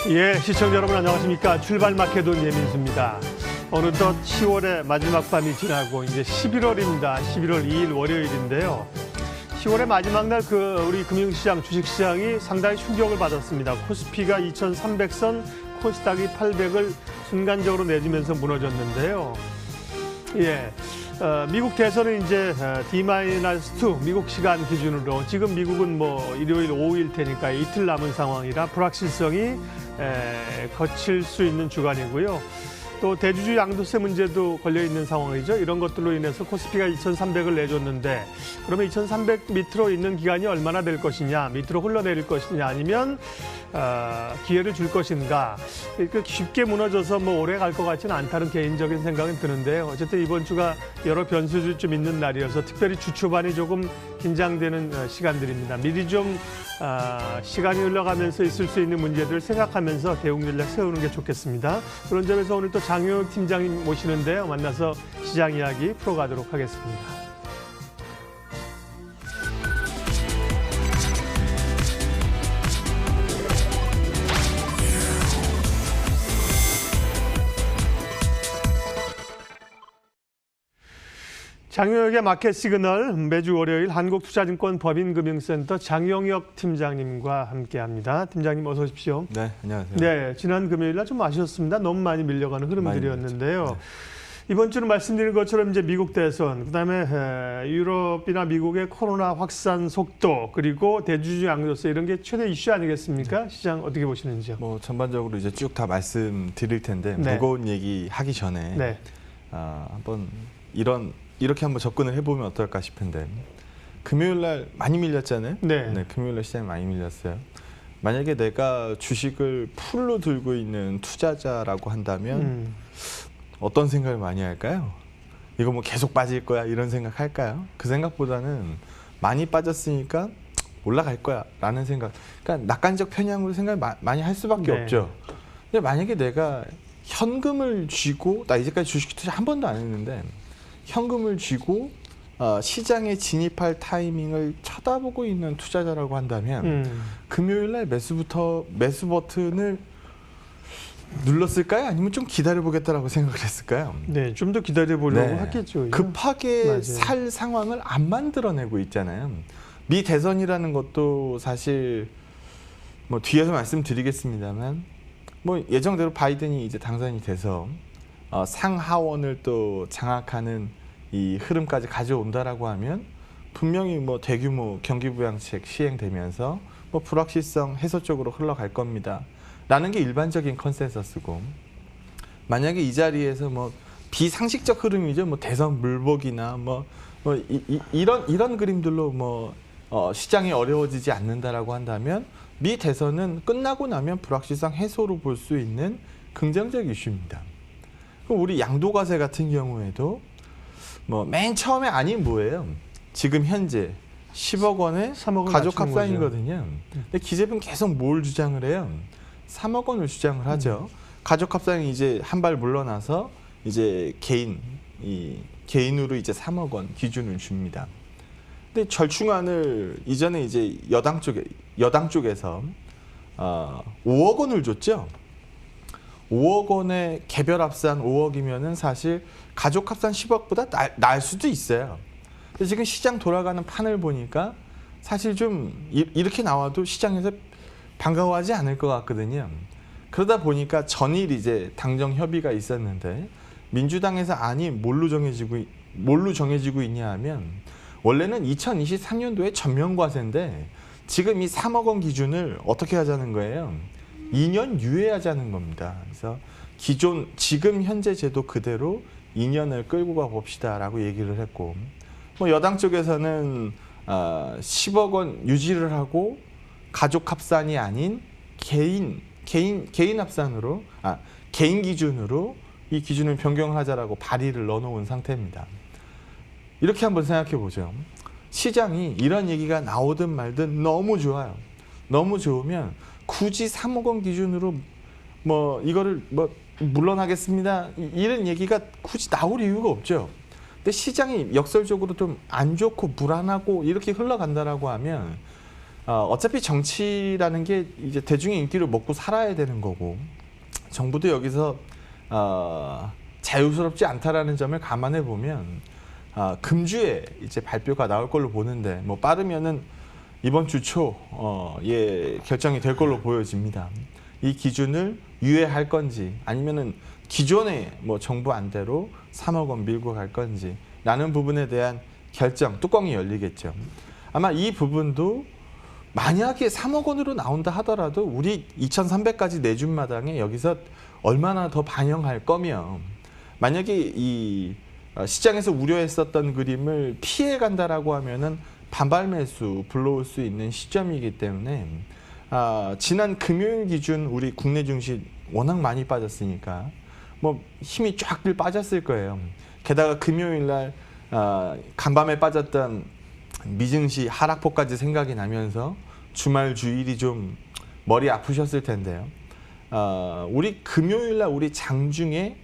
예, 시청자 여러분 안녕하십니까. 출발마켓온 예민수입니다. 어느덧 10월의 마지막 밤이 지나고 이제 11월입니다. 11월 2일 월요일인데요. 10월의 마지막 날 우리 금융시장, 주식시장이 상당히 충격을 받았습니다. 코스피가 2,300선, 코스닥이 800을 순간적으로 내주면서 무너졌는데요. 예. 미국 대선은 이제 D-2 미국 시간 기준으로 지금 미국은 일요일 오후일 테니까 이틀 남은 상황이라 불확실성이 거칠 수 있는 주간이고요. 또 대주주 양도세 문제도 걸려 있는 상황이죠. 이런 것들로 인해서 코스피가 2,300을 내줬는데 그러면 2,300 밑으로 있는 기간이 얼마나 될 것이냐, 밑으로 흘러내릴 것이냐, 아니면 기회를 줄 것인가. 쉽게 무너져서 오래 갈 것 같지는 않다는 개인적인 생각은 드는데요. 어쨌든 이번 주가 여러 변수들이 좀 있는 날이어서 특별히 주 초반이 조금 긴장되는 시간들입니다. 미리 좀 시간이 흘러가면서 있을 수 있는 문제들을 생각하면서 대응 전략 세우는 게 좋겠습니다. 그런 점에서 오늘 또 장효혁 팀장님 모시는데요. 만나서 시장 이야기 풀어가도록 하겠습니다. 장효혁의 마켓 시그널, 매주 월요일 한국투자증권 법인금융센터 장영혁 팀장님과 함께합니다. 팀장님 어서 오십시오. 네, 안녕하세요. 네, 지난 금요일 날 좀 아쉬웠습니다. 너무 많이 밀려가는 흐름들이었는데요. 네. 이번 주는 말씀드린 것처럼 이제 미국 대선, 그다음에 유럽이나 미국의 코로나 확산 속도, 그리고 대주주 양도세 이런 게 최대 이슈 아니겠습니까? 네. 시장 어떻게 보시는지요? 전반적으로 이제 쭉 다 말씀드릴 텐데 네. 무거운 얘기 하기 전에 네. 한번 이렇게 한번 접근을 해보면 어떨까 싶은데, 금요일 날 많이 밀렸잖아요. 네, 금요일 날 시장이 많이 밀렸어요. 만약에 내가 주식을 풀로 들고 있는 투자자라고 한다면 어떤 생각을 많이 할까요? 이거 계속 빠질 거야 이런 생각 할까요? 그 생각보다는 많이 빠졌으니까 올라갈 거야 라는 생각, 그러니까 낙관적 편향으로 생각을 많이 할 수밖에 없죠. 근데 만약에 내가 현금을 쥐고, 나 이제까지 주식 투자 한 번도 안 했는데 현금을 쥐고 시장에 진입할 타이밍을 쳐다보고 있는 투자자라고 한다면 금요일 날 매수 버튼을 눌렀을까요? 아니면 좀 기다려보겠다라고 생각을 했을까요? 네, 좀 더 기다려보려고 했겠죠. 급하게 맞아요. 살 상황을 안 만들어내고 있잖아요. 미 대선이라는 것도 사실 뒤에서 말씀드리겠습니다만 예정대로 바이든이 이제 당선이 돼서 상하원을 또 장악하는 이 흐름까지 가져온다라고 하면 분명히 대규모 경기부양책 시행되면서 불확실성 해소 쪽으로 흘러갈 겁니다. 라는 게 일반적인 컨센서스고, 만약에 이 자리에서 비상식적 흐름이죠. 대선 물복이나 이런 그림들로 시장이 어려워지지 않는다라고 한다면 미 대선은 끝나고 나면 불확실성 해소로 볼 수 있는 긍정적 이슈입니다. 우리 양도과세 같은 경우에도 맨 처음에 아닌 뭐예요? 지금 현재 10억 원의 가족 합산이거든요. 근데 기재부는 계속 뭘 주장을 해요? 3억 원을 주장을 하죠. 가족 합산이 이제 한 발 물러나서 이제 개인으로 이제 3억 원 기준을 줍니다. 근데 절충안을 이전에 이제 여당 쪽에서 5억 원을 줬죠. 5억 원의 개별 합산 5억이면은 사실 가족 합산 10억보다 날 수도 있어요. 근데 지금 시장 돌아가는 판을 보니까 사실 좀 이렇게 나와도 시장에서 반가워하지 않을 것 같거든요. 그러다 보니까 전일 이제 당정 협의가 있었는데 민주당에서 안이 뭘로 정해지고 있냐 하면, 원래는 2023년도에 전면과세인데 지금 이 3억 원 기준을 어떻게 하자는 거예요? 2년 유예하자는 겁니다. 그래서 지금 현재 제도 그대로 2년을 끌고 가봅시다라고 얘기를 했고, 여당 쪽에서는 10억 원 유지를 하고 가족 합산이 아닌 개인 합산으로, 개인 기준으로 이 기준을 변경을 하자라고 발의를 넣어놓은 상태입니다. 이렇게 한번 생각해 보죠. 시장이 이런 얘기가 나오든 말든 너무 좋아요. 너무 좋으면 굳이 3억 원 기준으로 이거를 물러나겠습니다 이런 얘기가 굳이 나올 이유가 없죠. 근데 시장이 역설적으로 좀 안 좋고 불안하고 이렇게 흘러간다라고 하면 어차피 정치라는 게 이제 대중의 인기를 먹고 살아야 되는 거고 정부도 여기서 자유스럽지 않다라는 점을 감안해 보면 금주에 이제 발표가 나올 걸로 보는데 뭐 빠르면은 이번 주 초 결정이 될 걸로 보여집니다. 이 기준을 유예할 건지 아니면은 기존의 뭐 정부 안대로 3억 원 밀고 갈 건지 라는 부분에 대한 결정 뚜껑이 열리겠죠. 아마 이 부분도 만약에 3억 원으로 나온다 하더라도 우리 2,300까지 내준 마당에 여기서 얼마나 더 반영할 거며 만약에 이 시장에서 우려했었던 그림을 피해 간다라고 하면은 반발 매수 불러올 수 있는 시점이기 때문에 지난 금요일 기준 우리 국내 증시 워낙 많이 빠졌으니까 뭐 힘이 쫙들 빠졌을 거예요. 게다가 금요일 날 간밤에 빠졌던 미증시 하락폭까지 생각이 나면서 주말 주일이 좀 머리 아프셨을 텐데요. 우리 금요일 날 우리 장중에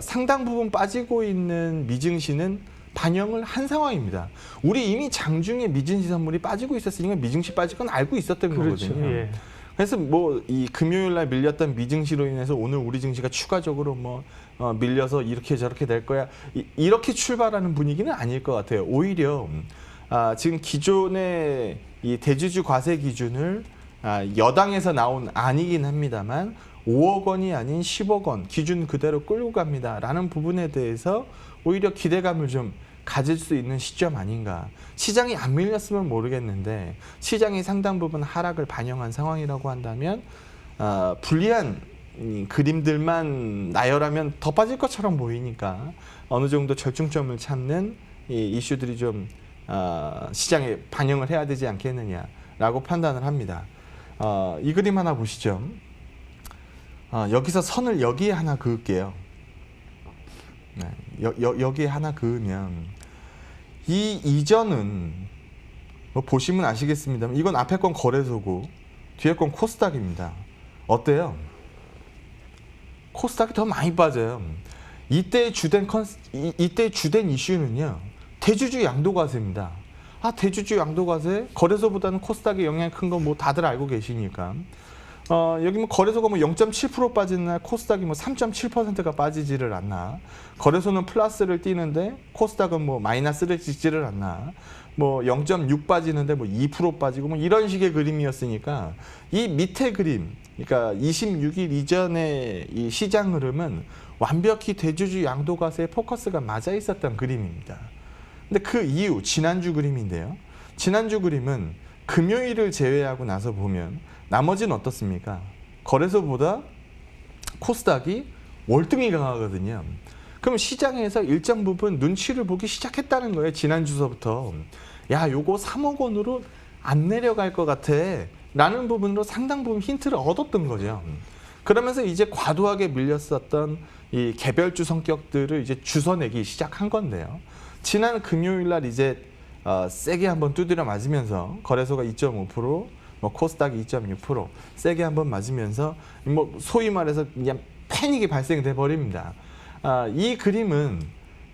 상당 부분 빠지고 있는 미증시는 반영을 한 상황입니다. 우리 이미 장중에 미증시 선물이 빠지고 있었으니까 미증시 빠질 건 알고 있었던 그렇죠. 거거든요. 예. 그래서 뭐 이 금요일 날 밀렸던 미증시로 인해서 오늘 우리 증시가 추가적으로 뭐 밀려서 이렇게 저렇게 될 거야 이렇게 출발하는 분위기는 아닐 것 같아요. 오히려 지금 기존의 이 대주주 과세 기준을 여당에서 나온 안이긴 합니다만 5억 원이 아닌 10억 원 기준 그대로 끌고 갑니다라는 부분에 대해서 오히려 기대감을 좀 가질 수 있는 시점 아닌가. 시장이 안 밀렸으면 모르겠는데 시장이 상당 부분 하락을 반영한 상황이라고 한다면 불리한 그림들만 나열하면 더 빠질 것처럼 보이니까 어느 정도 절충점을 찾는 이 이슈들이 좀 시장에 반영을 해야 되지 않겠느냐라고 판단을 합니다. 이 그림 하나 보시죠. 여기서 선을 여기에 하나 그을게요. 네, 여기에 하나 그으면 이 이전은 뭐 보시면 아시겠습니다만 이건 앞에 건 거래소고 뒤에 건 코스닥입니다. 어때요? 코스닥이 더 많이 빠져요. 이때 주된 이슈는요. 대주주 양도과세입니다. 대주주 양도과세 거래소보다는 코스닥의 영향이 큰 건 뭐 다들 알고 계시니까. 여기 뭐 거래소가 뭐 0.7% 빠지는 날 코스닥이 뭐 3.7%가 빠지지를 않나. 거래소는 플러스를 띄는데 코스닥은 뭐 마이너스를 찍지를 않나. 뭐 0.6 빠지는데 뭐 2% 빠지고 뭐 이런 식의 그림이었으니까 이 밑에 그림, 그러니까 26일 이전의 이 시장 흐름은 완벽히 대주주 양도과세에 포커스가 맞아 있었던 그림입니다. 근데 그 이후 지난주 그림인데요. 지난주 그림은 금요일을 제외하고 나서 보면 나머지는 어떻습니까? 거래소보다 코스닥이 월등히 강하거든요. 그럼 시장에서 일정 부분 눈치를 보기 시작했다는 거예요. 지난주서부터. 야, 요거 3억 원으로 안 내려갈 것 같아. 라는 부분으로 상당 부분 힌트를 얻었던 거죠. 그러면서 이제 과도하게 밀렸었던 이 개별주 성격들을 이제 주워내기 시작한 건데요. 지난 금요일 날 이제 세게 한번 두드려 맞으면서 거래소가 2.5%, 뭐 코스닥이 2.6% 세게 한번 맞으면서 뭐 소위 말해서 그냥 패닉이 발생돼 버립니다. 이 그림은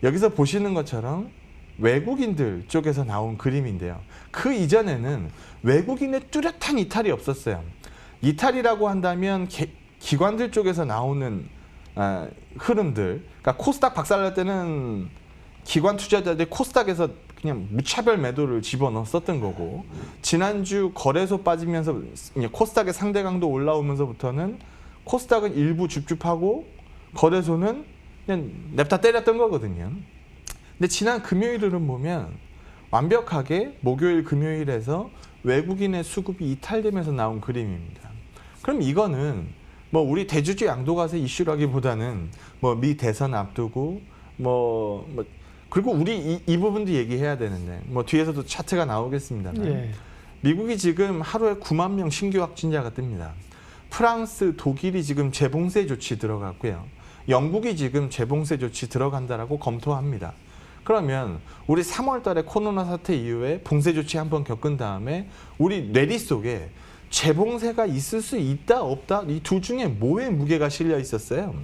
여기서 보시는 것처럼 외국인들 쪽에서 나온 그림인데요. 그 이전에는 외국인의 뚜렷한 이탈이 없었어요. 이탈이라고 한다면 기관들 쪽에서 나오는 흐름들, 그러니까 코스닥 박살날 때는 기관 투자자들이 코스닥에서 그냥 무차별 매도를 집어넣었었던 거고, 지난주 거래소 빠지면서 코스닥의 상대 강도 올라오면서부터는 코스닥은 일부 줍줍하고 거래소는 그냥 냅다 때렸던 거거든요. 근데 지난 금요일은 보면 완벽하게 목요일 금요일에서 외국인의 수급이 이탈되면서 나온 그림입니다. 그럼 이거는 뭐 우리 대주주 양도과세 이슈라기보다는 뭐 미 대선 앞두고 그리고 우리 이 부분도 얘기해야 되는데 뭐 뒤에서도 차트가 나오겠습니다만 예. 미국이 지금 하루에 9만 명 신규 확진자가 뜹니다. 프랑스, 독일이 지금 재봉쇄 조치 들어갔고요. 영국이 지금 재봉쇄 조치 들어간다라고 검토합니다. 그러면 우리 3월 달에 코로나 사태 이후에 봉쇄 조치 한번 겪은 다음에 우리 뇌리 속에 재봉쇄가 있을 수 있다 없다 이 둘 중에 뭐에 무게가 실려 있었어요?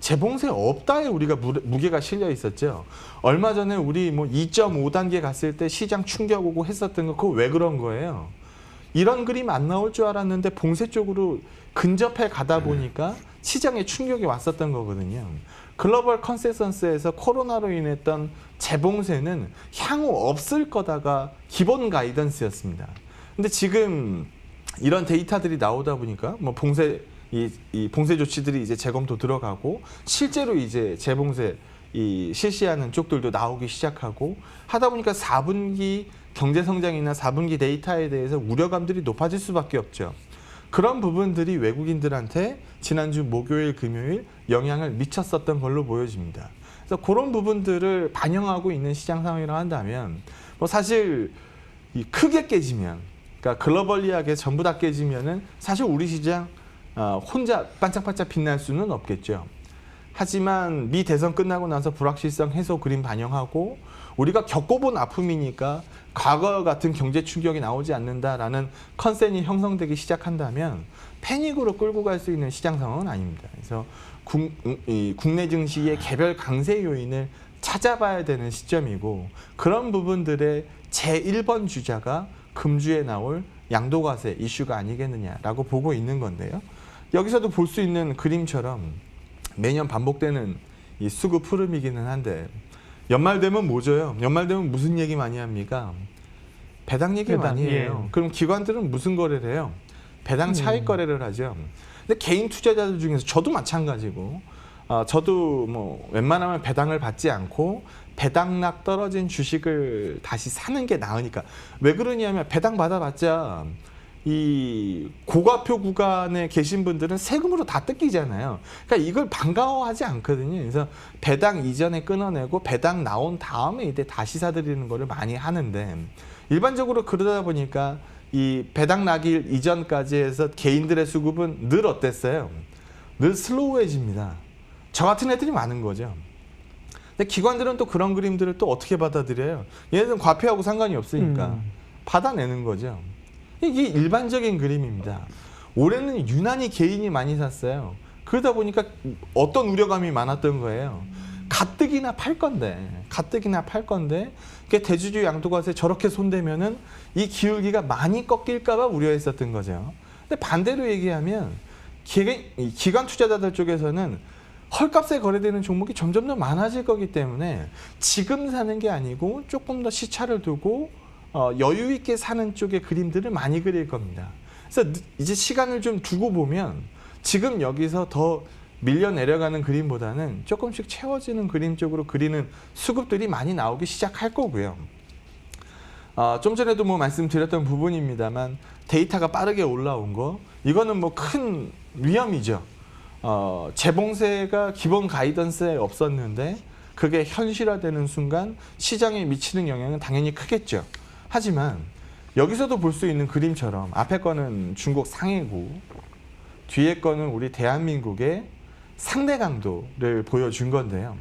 재봉쇄 없다에 우리가 무게가 실려 있었죠. 얼마 전에 우리 뭐 2.5단계 갔을 때 시장 충격 오고 했었던 거 그거 왜 그런 거예요? 이런 그림 안 나올 줄 알았는데 봉쇄 쪽으로 근접해 가다 보니까 시장에 충격이 왔었던 거거든요. 글로벌 컨센서스에서 코로나로 인했던 재봉쇄는 향후 없을 거다가 기본 가이던스였습니다. 근데 지금 이런 데이터들이 나오다 보니까 뭐 봉쇄 이 봉쇄 조치들이 이제 재검토 들어가고 실제로 이제 재봉쇄 실시하는 쪽들도 나오기 시작하고 하다 보니까 4분기 경제 성장이나 4분기 데이터에 대해서 우려감들이 높아질 수밖에 없죠. 그런 부분들이 외국인들한테 지난주 목요일, 금요일 영향을 미쳤었던 걸로 보여집니다. 그래서 그런 부분들을 반영하고 있는 시장 상황이라고 한다면 뭐 사실 이 크게 깨지면, 그러니까 글로벌리하게 전부 다 깨지면은 사실 우리 시장 혼자 반짝반짝 빛날 수는 없겠죠. 하지만 미 대선 끝나고 나서 불확실성 해소 그림 반영하고 우리가 겪어본 아픔이니까 과거 같은 경제 충격이 나오지 않는다라는 컨센이 형성되기 시작한다면 패닉으로 끌고 갈 수 있는 시장 상황은 아닙니다. 그래서 국내 증시의 개별 강세 요인을 찾아봐야 되는 시점이고, 그런 부분들의 제1번 주자가 금주에 나올 양도과세 이슈가 아니겠느냐라고 보고 있는 건데요. 여기서도 볼 수 있는 그림처럼 매년 반복되는 이 수급 흐름이기는 한데, 연말 되면 뭐죠? 연말 되면 무슨 얘기 많이 합니까? 배당 얘기 많이 해요. 예. 그럼 기관들은 무슨 거래를 해요? 배당 차익 거래를 하죠. 근데 개인 투자자들 중에서 저도 마찬가지고, 저도 뭐 웬만하면 배당을 받지 않고 배당락 떨어진 주식을 다시 사는 게 나으니까. 왜 그러냐면 배당 받아봤자 이 고가표 구간에 계신 분들은 세금으로 다 뜯기잖아요. 그러니까 이걸 반가워하지 않거든요. 그래서 배당 이전에 끊어내고 배당 나온 다음에 이때 다시 사들이는 거를 많이 하는데, 일반적으로 그러다 보니까 이 배당 나기 이전까지 해서 개인들의 수급은 늘 어땠어요? 늘 슬로우해집니다. 저 같은 애들이 많은 거죠. 근데 기관들은 또 그런 그림들을 또 어떻게 받아들여요? 얘네들은 과표하고 상관이 없으니까 받아내는 거죠. 이게 일반적인 그림입니다. 올해는 유난히 개인이 많이 샀어요. 그러다 보니까 어떤 우려감이 많았던 거예요. 가뜩이나 팔 건데 대주주 양도과세 저렇게 손대면은 이 기울기가 많이 꺾일까봐 우려했었던 거죠. 근데 반대로 얘기하면 기관 투자자들 쪽에서는 헐값에 거래되는 종목이 점점 더 많아질 거기 때문에 지금 사는 게 아니고 조금 더 시차를 두고 여유 있게 사는 쪽의 그림들을 많이 그릴 겁니다. 그래서 이제 시간을 좀 두고 보면 지금 여기서 더 밀려 내려가는 그림보다는 조금씩 채워지는 그림 쪽으로 그리는 수급들이 많이 나오기 시작할 거고요. 좀 전에도 뭐 말씀드렸던 부분입니다만 데이터가 빠르게 올라온 거, 이거는 뭐 큰 위험이죠. 재봉쇄가 기본 가이던스에 없었는데 그게 현실화되는 순간 시장에 미치는 영향은 당연히 크겠죠. 하지만 여기서도 볼 수 있는 그림처럼 앞에 거는 중국 상해구, 뒤에 거는 우리 대한민국의 상대 강도를 보여준 건데요.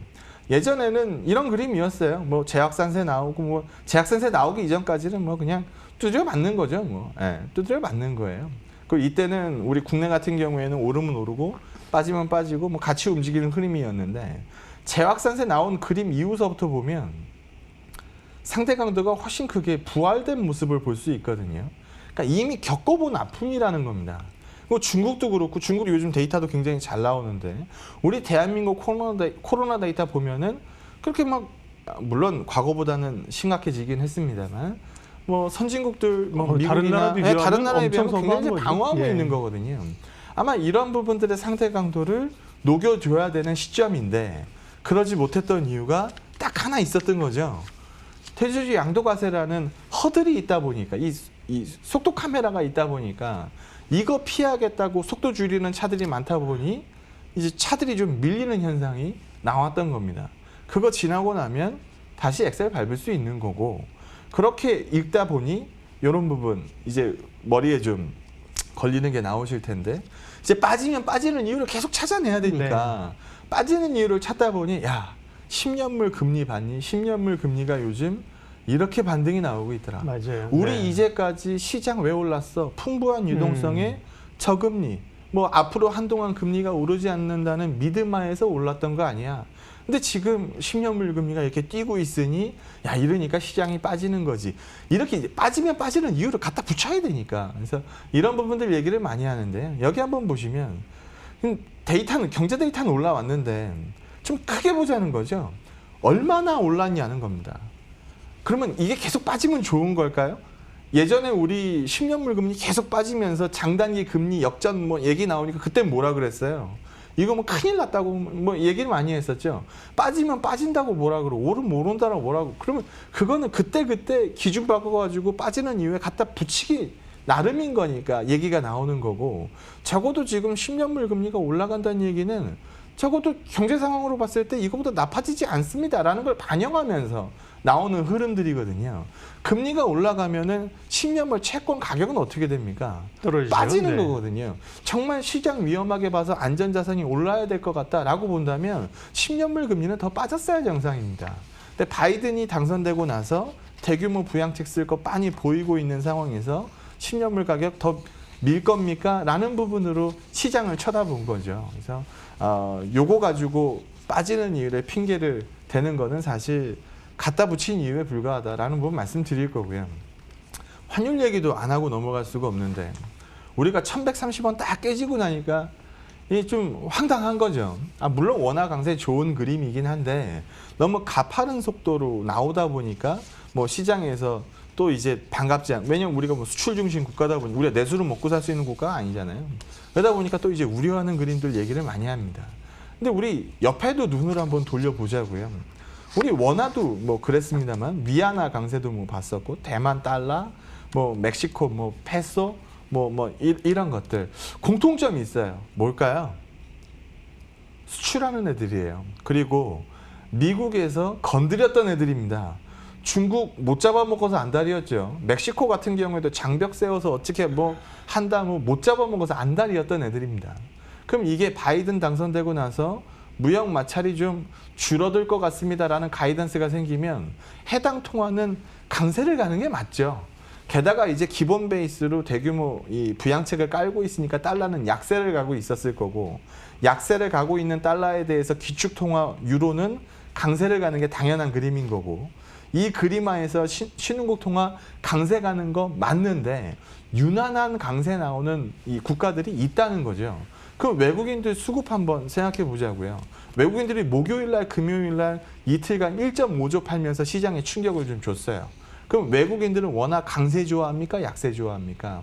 예전에는 이런 그림이었어요. 뭐 제약산세 나오고 뭐 제약산세 나오기 이전까지는 뭐 그냥 두드려 맞는 거죠. 뭐 두드려 맞는 거예요. 그리고 이때는 우리 국내 같은 경우에는 오르면 오르고 빠지면 빠지고 뭐 같이 움직이는 흐름이었는데, 제약산세 나온 그림 이후서부터 보면 상대 강도가 훨씬 크게 부활된 모습을 볼 수 있거든요. 그러니까 이미 겪어본 아픔이라는 겁니다. 중국도 그렇고, 중국이 요즘 데이터도 굉장히 잘 나오는데 우리 대한민국 코로나 데이터 보면은 그렇게 막, 물론 과거보다는 심각해지긴 했습니다만 뭐 선진국들 뭐 미국이나 다른 나라에 비하면 굉장히 방어하고 있는 거거든요. 아마 이런 부분들의 상대 강도를 녹여줘야 되는 시점인데 그러지 못했던 이유가 딱 하나 있었던 거죠. 대주주 양도과세라는 허들이 있다 보니까, 이 속도 카메라가 있다 보니까 이거 피하겠다고 속도 줄이는 차들이 많다 보니 이제 차들이 좀 밀리는 현상이 나왔던 겁니다. 그거 지나고 나면 다시 엑셀 밟을 수 있는 거고, 그렇게 읽다 보니 이런 부분 이제 머리에 좀 걸리는 게 나오실 텐데, 이제 빠지면 빠지는 이유를 계속 찾아내야 되니까 빠지는 이유를 찾다 보니 10년물 금리 봤니? 10년물 금리가 요즘 이렇게 반등이 나오고 있더라. 맞아요. 우리 이제까지 시장 왜 올랐어? 풍부한 유동성에 저금리. 뭐 앞으로 한동안 금리가 오르지 않는다는 믿음하에서 올랐던 거 아니야. 근데 지금 10년물 금리가 이렇게 뛰고 있으니 야 이러니까 시장이 빠지는 거지. 이렇게 이제 빠지면 빠지는 이유를 갖다 붙여야 되니까. 그래서 이런 부분들 얘기를 많이 하는데 여기 한번 보시면 데이터는 경제 데이터는 올라왔는데 좀 크게 보자는 거죠. 얼마나 올랐냐는 겁니다. 그러면 이게 계속 빠지면 좋은 걸까요? 예전에 우리 10년물 금리 계속 빠지면서 장단기 금리 역전 뭐 얘기 나오니까 그때 뭐라 그랬어요? 이거 뭐 큰일 났다고 뭐 얘기를 많이 했었죠. 빠지면 빠진다고 뭐라 그러고 오르면 오른다라고 뭐라고. 그러면 그거는 그때 기준 바꿔가지고 빠지는 이유에 갖다 붙이기 나름인 거니까 얘기가 나오는 거고, 적어도 지금 10년물 금리가 올라간다는 얘기는 적어도 경제 상황으로 봤을 때 이거보다 나빠지지 않습니다라는 걸 반영하면서 나오는 흐름들이거든요. 금리가 올라가면은 10년물 채권 가격은 어떻게 됩니까? 떨어지죠. 빠지는 네. 거거든요. 정말 시장 위험하게 봐서 안전자산이 올라야 될 것 같다라고 본다면 10년물 금리는 더 빠졌어야 정상입니다. 근데 바이든이 당선되고 나서 대규모 부양책 쓸 거 빤히 보이고 있는 상황에서 10년물 가격 더 밀 겁니까? 라는 부분으로 시장을 쳐다본 거죠. 그래서 요거 가지고 빠지는 이유를 핑계를 대는 거는 사실 갖다 붙인 이유에 불과하다라는 부분 말씀드릴 거고요. 환율 얘기도 안 하고 넘어갈 수가 없는데 우리가 1130원 딱 깨지고 나니까 이게 좀 황당한 거죠. 물론 원화 강세 좋은 그림이긴 한데 너무 가파른 속도로 나오다 보니까 뭐 시장에서 또 이제 반갑지 않. 왜냐면 우리가 뭐 수출 중심 국가다 보니 우리가 내수를 먹고 살 수 있는 국가가 아니잖아요. 그러다 보니까 또 이제 우려하는 그림들 얘기를 많이 합니다. 근데 우리 옆에도 눈을 한번 돌려보자고요. 우리 원화도 뭐 그랬습니다만 위안화 강세도 뭐 봤었고 대만 달러, 뭐 멕시코 뭐 페소 이런 것들 공통점이 있어요. 뭘까요? 수출하는 애들이에요. 그리고 미국에서 건드렸던 애들입니다. 중국 못 잡아먹어서 안달이었죠. 멕시코 같은 경우에도 장벽 세워서 어떻게 뭐 한다 못 잡아먹어서 안달이었던 애들입니다. 그럼 이게 바이든 당선되고 나서 무역 마찰이 좀 줄어들 것 같습니다라는 가이던스가 생기면 해당 통화는 강세를 가는 게 맞죠. 게다가 이제 기본 베이스로 대규모 이 부양책을 깔고 있으니까 달러는 약세를 가고 있었을 거고, 약세를 가고 있는 달러에 대해서 기축 통화 유로는 강세를 가는 게 당연한 그림인 거고, 이 그림하에서 신흥국 통화 강세 가는 거 맞는데 유난한 강세 나오는 이 국가들이 있다는 거죠. 그럼 외국인들 수급 한번 생각해 보자고요. 외국인들이 목요일날 금요일날 이틀간 1.5조 팔면서 시장에 충격을 좀 줬어요. 그럼 외국인들은 워낙 강세 좋아합니까? 약세 좋아합니까?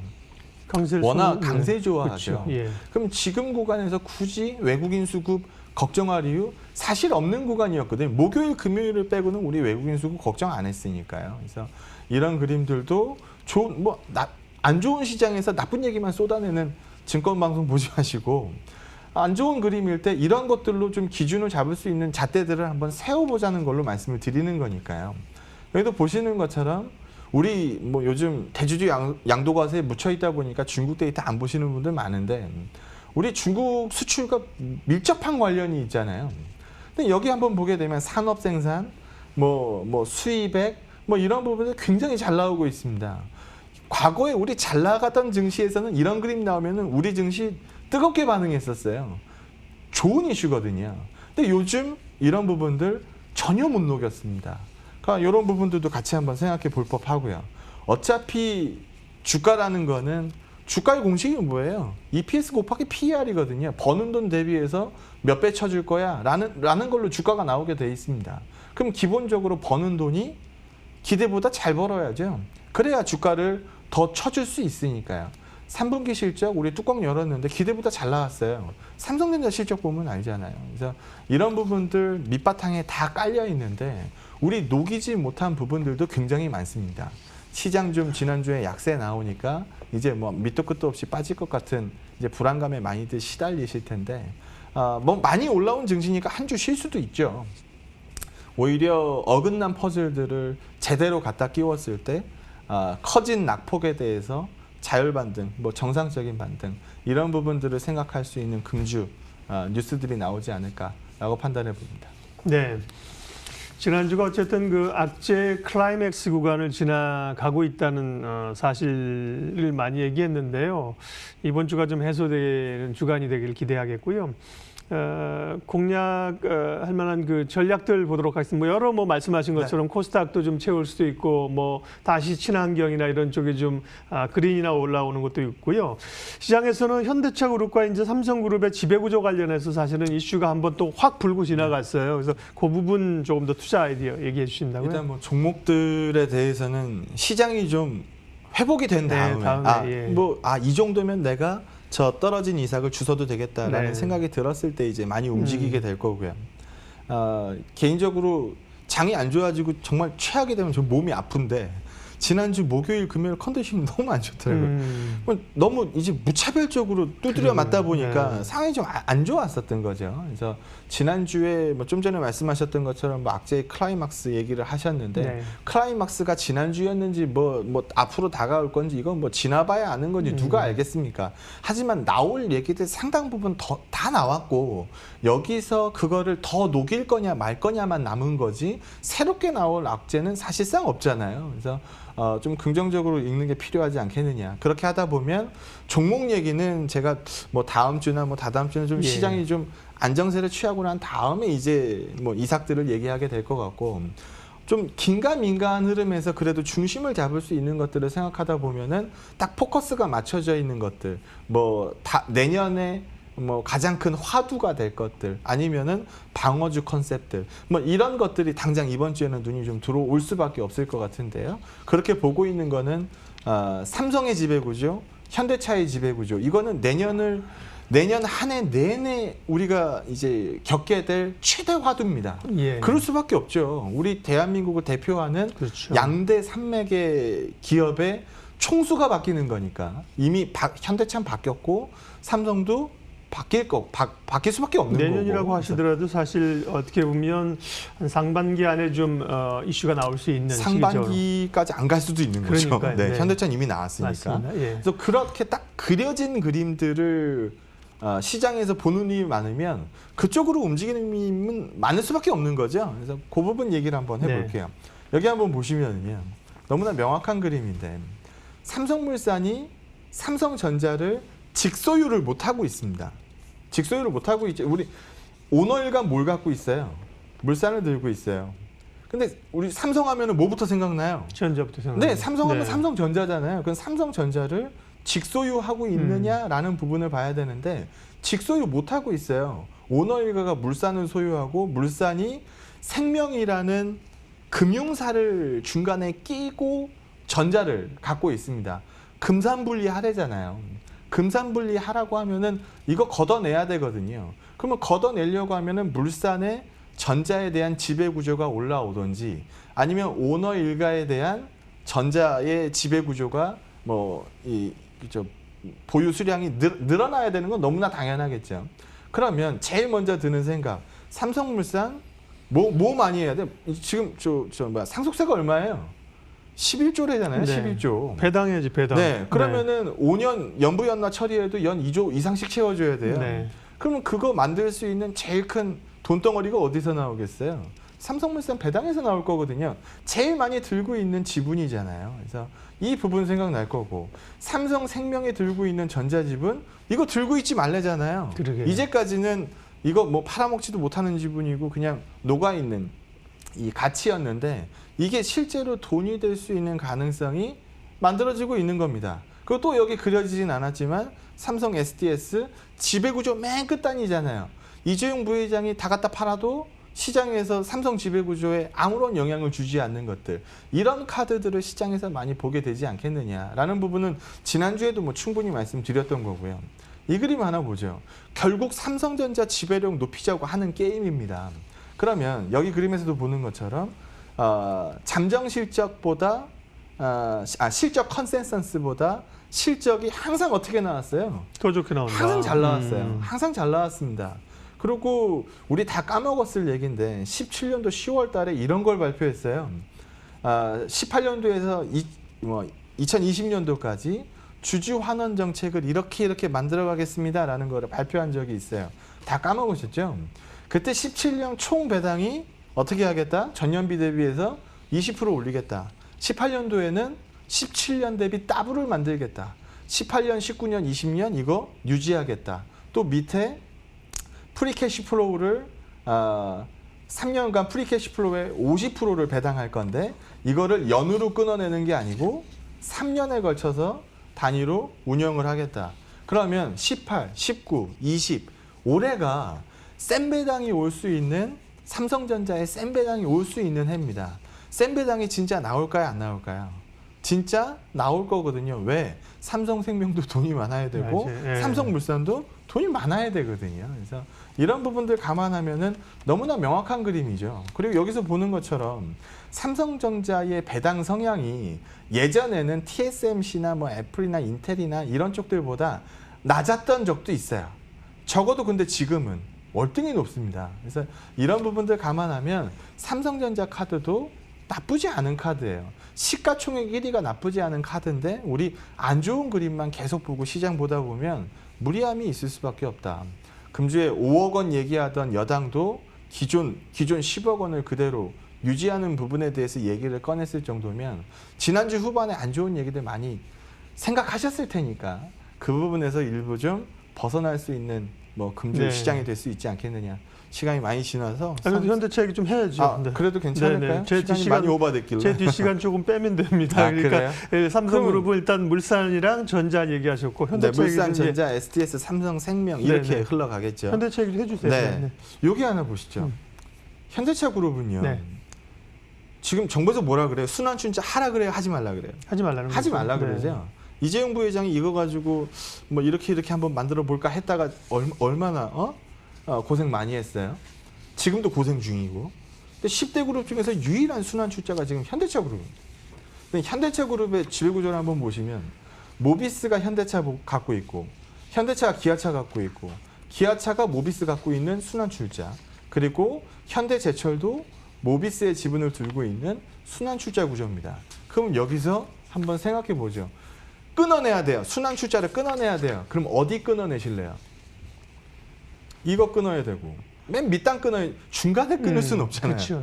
워낙 강세 좋아하죠. 그렇죠. 예. 그럼 지금 구간에서 굳이 외국인 수급 걱정할 이유 사실 없는 구간이었거든요. 목요일, 금요일을 빼고는 우리 외국인 수급 걱정 안 했으니까요. 그래서 이런 그림들도 안 좋은 시장에서 나쁜 얘기만 쏟아내는 증권 방송 보지 마시고 안 좋은 그림일 때 이런 것들로 좀 기준을 잡을 수 있는 잣대들을 한번 세워보자는 걸로 말씀을 드리는 거니까요. 여기도 보시는 것처럼 우리 뭐 요즘 대주주 양도과세에 묻혀 있다 보니까 중국 데이터 안 보시는 분들 많은데 우리 중국 수출과 밀접한 관련이 있잖아요. 근데 여기 한번 보게 되면 산업 생산, 뭐 수입액, 뭐 이런 부분들 굉장히 잘 나오고 있습니다. 과거에 우리 잘 나가던 증시에서는 이런 그림 나오면은 우리 증시 뜨겁게 반응했었어요. 좋은 이슈거든요. 근데 요즘 이런 부분들 전혀 못 녹였습니다. 그러니까 이런 부분들도 같이 한번 생각해 볼 법하고요. 어차피 주가라는 거는 주가의 공식이 뭐예요? EPS 곱하기 PER이거든요. 버는 돈 대비해서 몇 배 쳐줄 거야 라는 걸로 주가가 나오게 돼 있습니다. 그럼 기본적으로 버는 돈이 기대보다 잘 벌어야죠. 그래야 주가를 더 쳐줄 수 있으니까요. 3분기 실적 우리 뚜껑 열었는데 기대보다 잘 나왔어요. 삼성전자 실적 보면 알잖아요. 그래서 이런 부분들 밑바탕에 다 깔려 있는데 우리 녹이지 못한 부분들도 굉장히 많습니다. 시장 좀 지난주에 약세 나오니까 이제 뭐 밑도 끝도 없이 빠질 것 같은 이제 불안감에 많이들 시달리실 텐데 뭐 많이 올라온 증시니까 한 주 쉴 수도 있죠. 오히려 어긋난 퍼즐들을 제대로 갖다 끼웠을 때 커진 낙폭에 대해서 자율 반등, 뭐 정상적인 반등 이런 부분들을 생각할 수 있는 금주 뉴스들이 나오지 않을까라고 판단해 봅니다. 네. 지난주가 어쨌든 그 악재 클라이맥스 구간을 지나가고 있다는 사실을 많이 얘기했는데요. 이번 주가 좀 해소되는 주간이 되길 기대하겠고요. 공략할 만한 그 전략들 보도록 하겠습니다. 뭐 여러 말씀하신 것처럼 코스닥도 좀 채울 수도 있고 뭐 다시 친환경이나 이런 쪽에 좀 그린이나 올라오는 것도 있고요. 시장에서는 현대차 그룹과 이제 삼성그룹의 지배구조 관련해서 사실은 이슈가 한번 또 확 불고 지나갔어요. 그래서 그 부분 조금 더 투자 아이디어 얘기해 주신다고요? 일단 뭐 종목들에 대해서는 시장이 좀 회복이 된 다음에 이 정도면 내가 저 떨어진 이삭을 주워도 되겠다라는 생각이 들었을 때 이제 많이 움직이게 될 거고요. 개인적으로 장이 안 좋아지고 정말 최악이 되면 좀 몸이 아픈데 지난주 목요일 금요일 컨디션이 너무 안 좋더라고요. 너무 이제 무차별적으로 두드려 맞다 보니까 상황이 좀 안 좋았었던 거죠. 그래서 지난주에 뭐 좀 전에 말씀하셨던 것처럼 뭐 악재의 클라이막스 얘기를 하셨는데 클라이막스가 지난주였는지 뭐 앞으로 다가올 건지 이건 뭐 지나봐야 아는 건지 누가 알겠습니까? 하지만 나올 얘기들 상당 부분 다 나왔고 여기서 그거를 더 녹일 거냐 말 거냐만 남은 거지 새롭게 나올 악재는 사실상 없잖아요. 그래서 좀 긍정적으로 읽는 게 필요하지 않겠느냐. 그렇게 하다 보면 종목 얘기는 제가 뭐 다음 주나 뭐 다다음 주는 좀 시장이 좀 안정세를 취하고 난 다음에 이제 뭐 이삭들을 얘기하게 될 것 같고 좀 긴가민가한 흐름에서 그래도 중심을 잡을 수 있는 것들을 생각하다 보면은 딱 포커스가 맞춰져 있는 것들 뭐 내년에 뭐 가장 큰 화두가 될 것들 아니면은 방어주 컨셉들 뭐 이런 것들이 당장 이번 주에는 눈이 좀 들어올 수밖에 없을 것 같은데요. 그렇게 보고 있는 거는 삼성의 지배구조, 현대차의 지배구조 이거는 내년 한 해 내내 우리가 이제 겪게 될 최대 화두입니다. 그럴 수밖에 없죠. 우리 대한민국을 대표하는 양대 산맥의 기업의 총수가 바뀌는 거니까 이미 현대차는 바뀌었고 삼성도 바뀔 수밖에 없는 거고. 내년이라고 하시더라도 사실 어떻게 보면 한 상반기 안에 좀 이슈가 나올 수 있는 상반기까지 안 갈 수도 있는 거죠. 현대차는 이미 나왔으니까. 그래서 그렇게 딱 그려진 그림들을 시장에서 보는 일이 많으면 그쪽으로 움직이는 힘은 많을 수밖에 없는 거죠. 그래서 그 부분 얘기를 한번 해볼게요. 여기 한번 보시면요. 너무나 명확한 그림인데 삼성물산이 삼성전자를 직소유를 못하고 있습니다. 직소유를 못하고 있죠. 우리 오너일가 뭘 갖고 있어요? 물산을 들고 있어요. 근데 우리 삼성 하면은 뭐부터 생각나요? 전자부터 생각나요. 네, 삼성하면 삼성전자잖아요. 그럼 삼성전자를 직소유하고 있느냐라는 부분을 봐야 되는데 직소유 못하고 있어요. 오너일가가 물산을 소유하고 물산이 생명이라는 금융사를 중간에 끼고 전자를 갖고 있습니다. 금산분리하래잖아요. 금산분리하라고 하면은 이거 걷어내야 되거든요. 그러면 걷어내려고 하면은 물산의 전자에 대한 지배구조가 올라오든지 아니면 오너 일가에 대한 전자의 지배구조가 보유 수량이 늘어나야 되는 건 너무나 당연하겠죠. 그러면 제일 먼저 드는 생각, 삼성물산 뭐 많이 해야 돼? 지금 상속세가 얼마예요? 11조래잖아요. 11조. 배당해야지, 배당. 그러면은 5년 연부연납 처리해도 연 2조 이상씩 채워줘야 돼요. 그러면 그거 만들 수 있는 제일 큰 돈덩어리가 어디서 나오겠어요? 삼성물산 배당에서 나올 거거든요. 제일 많이 들고 있는 지분이잖아요. 그래서 이 부분 생각날 거고 삼성생명이 들고 있는 전자지분 이거 들고 있지 말래잖아요. 이제까지는 이거 뭐 팔아먹지도 못하는 지분이고 그냥 녹아있는 이 가치였는데 이게 실제로 돈이 될 수 있는 가능성이 만들어지고 있는 겁니다. 그리고 또 여기 그려지진 않았지만 삼성 SDS 지배구조 맨 끝단이잖아요. 이재용 부회장이 다 갖다 팔아도 시장에서 삼성 지배구조에 아무런 영향을 주지 않는 것들 이런 카드들을 시장에서 많이 보게 되지 않겠느냐라는 부분은 지난주에도 뭐 충분히 말씀드렸던 거고요. 이 그림 하나 보죠. 결국 삼성전자 지배력 높이자고 하는 게임입니다. 그러면 여기 그림에서도 보는 것처럼 잠정 실적보다 실적 컨센서스보다 실적이 항상 어떻게 나왔어요? 더 좋게 나온다. 항상 잘 나왔어요. 항상 잘 나왔습니다. 그리고 우리 다 까먹었을 얘기인데 17년도 10월 달에 이런 걸 발표했어요. 18년도에서 2020년도까지 주주 환원 정책을 이렇게 만들어 가겠습니다라는 거를 발표한 적이 있어요. 다 까먹으셨죠? 그때 17년 총 배당이 어떻게 하겠다? 전년비 대비해서 20% 올리겠다. 18년도에는 17년 대비 더블을 만들겠다. 18년, 19년, 20년 이거 유지하겠다. 또 밑에 프리캐시 플로우를 3년간 프리캐시 플로우의 50%를 배당할 건데 이거를 연으로 끊어내는 게 아니고 3년에 걸쳐서 단위로 운영을 하겠다. 그러면 18, 19, 20 올해가 센 배당이 올 수 있는 삼성전자의 센 배당이 올 수 있는 해입니다. 센 배당이 진짜 나올까요? 안 나올까요? 진짜 나올 거거든요. 왜? 삼성생명도 돈이 많아야 되고 삼성물산도 돈이 많아야 되거든요. 그래서 이런 부분들 감안하면은 너무나 명확한 그림이죠. 그리고 여기서 보는 것처럼 삼성전자의 배당 성향이 예전에는 TSMC나 뭐 애플이나 인텔이나 이런 쪽들보다 낮았던 적도 있어요. 적어도 근데 지금은 월등히 높습니다. 그래서 이런 부분들 감안하면 삼성전자 카드도 나쁘지 않은 카드예요. 시가총액 1위가 나쁘지 않은 카드인데 우리 안 좋은 그림만 계속 보고 시장 보다 보면 무리함이 있을 수밖에 없다. 금주에 5억 원 얘기하던 여당도 기존 10억 원을 그대로 유지하는 부분에 대해서 얘기를 꺼냈을 정도면 지난주 후반에 안 좋은 얘기들 많이 생각하셨을 테니까 그 부분에서 일부 좀 벗어날 수 있는 뭐 금주 시장이 될 수 있지 않겠느냐. 시간이 많이 지나서 그래도 현대차 얘기 좀 해야죠. 그래도 괜찮을까요? 제 시간이 뒷시간, 많이 오버됐길래. 제 뒷시간 조금 빼면 됩니다. 그러니까 삼성그룹은 일단 물산이랑 전자 얘기하셨고 현대차 물산, 전자, STS, 삼성생명 이렇게 흘러가겠죠. 현대차 얘기 좀 해주세요. 네. 여기 하나 보시죠. 현대차 그룹은요. 지금 정부에서 뭐라 그래요? 순환춘자 하라 그래요? 하지 말라 그래요? 하지 말라는 하지 말라 그러죠. 이재용 부회장이 이거 가지고 뭐 이렇게 한번 만들어 볼까 했다가 얼마나 고생 많이 했어요. 지금도 고생 중이고. 근데 10대 그룹 중에서 유일한 순환 출자가 지금 현대차 그룹입니다. 근데 현대차 그룹의 지배구조를 한번 보시면 모비스가 현대차 갖고 있고 현대차가 기아차 갖고 있고 기아차가 모비스 갖고 있는 순환 출자 그리고 현대제철도 모비스의 지분을 들고 있는 순환 출자 구조입니다. 그럼 여기서 한번 생각해 보죠. 끊어내야 돼요. 순환 출자를 끊어내야 돼요. 그럼 어디 끊어내실래요? 이거 끊어야 되고 맨 밑단 끊어야 중간에 끊을 수는 없잖아요. 그렇죠.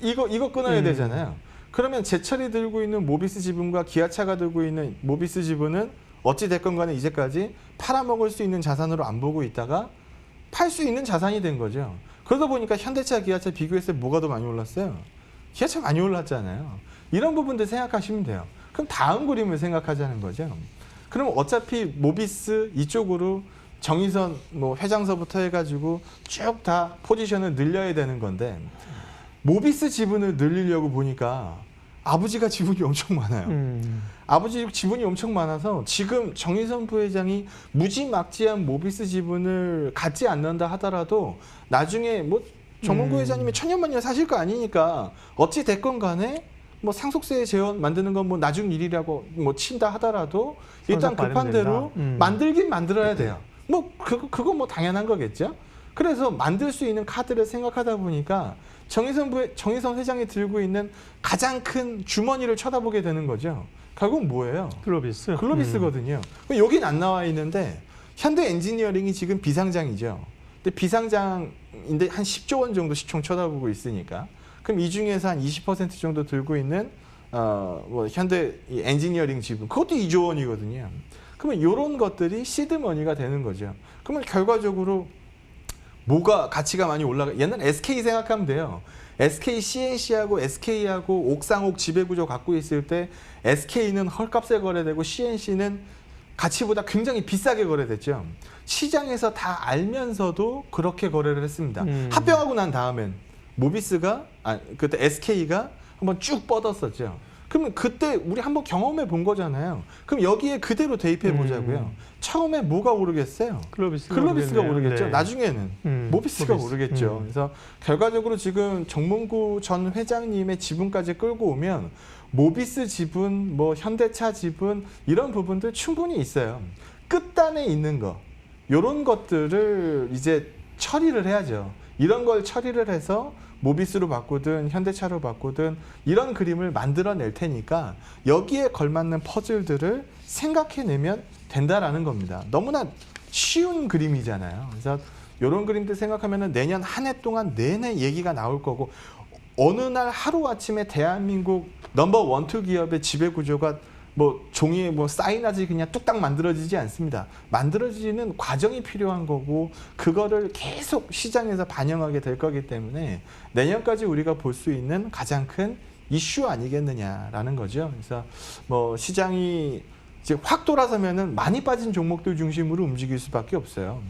이거 끊어야 되잖아요. 그러면 제철이 들고 있는 모비스 지분과 기아차가 들고 있는 모비스 지분은 어찌 됐건 간에 이제까지 팔아먹을 수 있는 자산으로 안 보고 있다가 팔 수 있는 자산이 된 거죠. 그러다 보니까 현대차, 기아차 비교했을 때 뭐가 더 많이 올랐어요? 기아차 많이 올랐잖아요. 이런 부분들 생각하시면 돼요. 그럼 다음 그림을 생각하자는 거죠. 그럼 어차피 모비스 이쪽으로 정의선 뭐 회장서부터 해가지고 쭉 다 포지션을 늘려야 되는 건데 모비스 지분을 늘리려고 보니까 아버지가 지분이 엄청 많아요. 아버지 지분이 엄청 많아서 지금 정의선 부회장이 무지막지한 모비스 지분을 갖지 않는다 하더라도 나중에 뭐 정몽구 회장님이 천년만년 사실 거 아니니까 어찌 됐건 간에 뭐 상속세 재원 만드는 건 뭐 나중 일이라고 뭐 친다 하더라도 일단 급한 대로 만들긴 만들어야 돼요. 뭐 그거 뭐 당연한 거겠죠. 그래서 만들 수 있는 카드를 생각하다 보니까 정의선 회장이 들고 있는 가장 큰 주머니를 쳐다보게 되는 거죠. 결국은 뭐예요? 글로비스거든요. 여긴 안 나와 있는데 현대 엔지니어링이 지금 비상장이죠. 근데 비상장인데 한 10조 원 정도 시총 쳐다보고 있으니까 그럼 이 중에서 한 20% 정도 들고 있는 뭐 현대 엔지니어링 지분 그것도 2조 원이거든요. 그러면 이런 것들이 시드머니가 되는 거죠. 그러면 결과적으로 뭐가 가치가 많이 올라가? 옛날 SK 생각하면 돼요. SK CNC하고 SK하고 옥상옥 지배구조 갖고 있을 때 SK는 헐값에 거래되고 CNC는 가치보다 굉장히 비싸게 거래됐죠. 시장에서 다 알면서도 그렇게 거래를 했습니다. 합병하고 난 다음엔 모비스가 그때 SK가 한번 쭉 뻗었었죠. 그러면 그때 우리 한번 경험해 본 거잖아요. 그럼 여기에 그대로 대입해 보자고요. 처음에 뭐가 오르겠어요? 글로비스가 오르겠죠. 나중에는 모비스가 오르겠죠. 그래서 결과적으로 지금 정몽구 전 회장님의 지분까지 끌고 오면 모비스 지분, 뭐 현대차 지분 이런 부분들 충분히 있어요. 끝단에 있는 거 이런 것들을 이제 처리를 해야죠. 이런 걸 처리를 해서 모비스로 바꾸든 현대차로 바꾸든 이런 그림을 만들어낼 테니까 여기에 걸맞는 퍼즐들을 생각해내면 된다라는 겁니다. 너무나 쉬운 그림이잖아요. 그래서 이런 그림들 생각하면 내년 한 해 동안 내내 얘기가 나올 거고 어느 날 하루아침에 대한민국 넘버 1, 2 기업의 지배구조가 뭐 종이에 뭐 사인하지 그냥 뚝딱 만들어지지 않습니다. 만들어지는 과정이 필요한 거고 그거를 계속 시장에서 반영하게 될 거기 때문에 내년까지 우리가 볼 수 있는 가장 큰 이슈 아니겠느냐라는 거죠. 그래서 뭐 시장이 이제 확 돌아서면은 많이 빠진 종목들 중심으로 움직일 수밖에 없어요.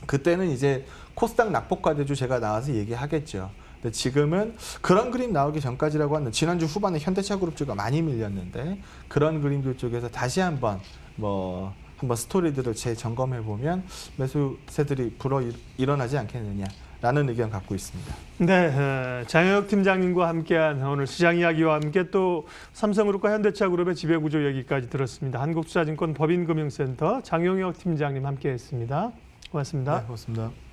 그때는 이제 코스닥 낙폭과대주 제가 나와서 얘기하겠죠. 근데 지금은 그런 그림 나오기 전까지라고 하는 지난주 후반에 현대차그룹주가 많이 밀렸는데 그런 그림들 쪽에서 다시 한번 한번 스토리들을 재점검해 보면 매수세들이 불어 일어나지 않겠느냐라는 의견 갖고 있습니다. 네, 장혁 팀장님과 함께한 오늘 시장 이야기와 함께 또 삼성그룹과 현대차그룹의 지배구조 얘기까지 들었습니다. 한국투자증권 법인금융센터 장용혁 팀장님 함께했습니다. 고맙습니다. 네, 고맙습니다.